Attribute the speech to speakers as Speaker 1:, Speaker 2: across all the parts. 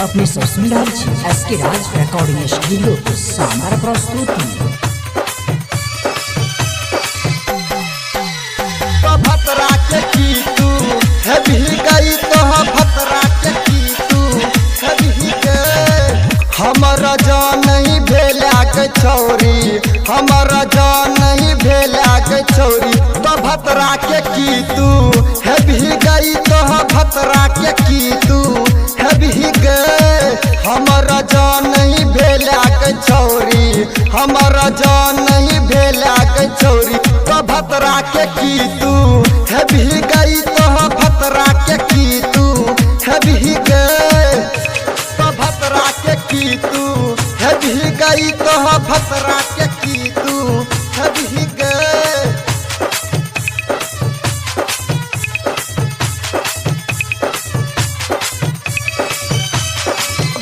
Speaker 1: अपने ससुराल एसके राज recording studio शानदार प्रस्तुति।
Speaker 2: भतरा के की तू है भी गई तो भतरा के की तू है भी गई। हमारा जान नहीं भेला के छौरी, हमारा जान नहीं भेला के छौरी। तो भतरा के की तू है भी गई तो भतरा के की तू है भी गई। हमारा जान नहीं भेला के छौरी, हमारा जान नहीं भेला के छौरी। तो भतरा के की तू है भी गई तो भतरा के की तू है भी गई। तो भतरा के की तू है भी गई तो भतरा के की तू है भी गई।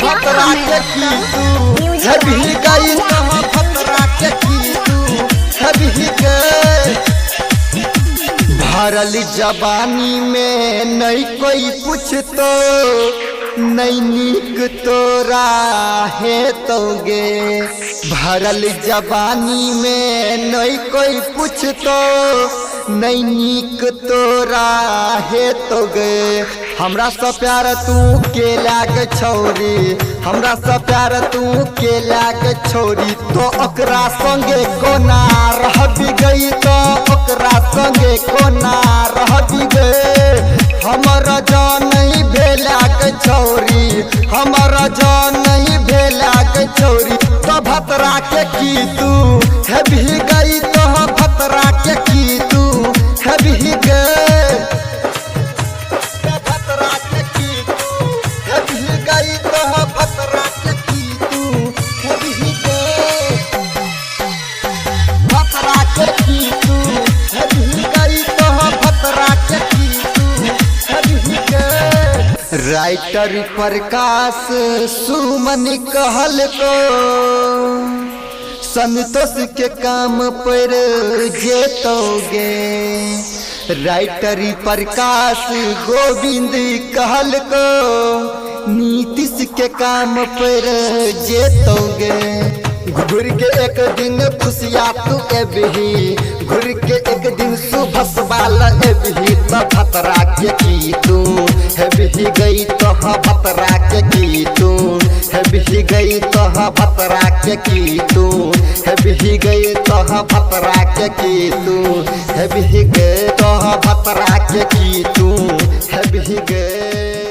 Speaker 2: भतरा के की तू है भी गई तो भतरा के की तू है भी गई। भरल जवानी में नहीं कोई पूछतो, नहीं नीक तोरा है तोगे। भरल जवानी में नहीं कोई पूछतो, नहीं नीक तोरा है तोगे। हमरा से प्यार तू के लाग छौरी, हमरा से प्यार तू के लाग छौरी। तो ओकरा संगे कोना रह भी गई, तो ओकरा संगे कोना रह भी गई। हमारा जान नहीं भेला के छौरी, हमारा जान नहीं भेला के छौरी। तो भतरा के की तू है भी गई तो भतरा के की तू है भी गई। भतरा के की तू है भी गई तो भतरा के की तू है भी गई। भतरा के की तू है भी गई तो भतरा के की तू है भी गई। राइटर प्रकाश सुमन कहल को संतोष के काम पर जेतोगे। राइटर प्रकाश गोविंद कहल को नीतीश के काम पर जेतोगे। घुर के एक दिन खुशिया तू एबही, घुर के एक दिन सुबह वाला एबही। तो भतरा के की तू है भी गई तो भतरा के की तू है भी गई तो भतरा के की तू है भी गई तो भतरा के की तू है भी गई तो भतरा के की तू है भी गई।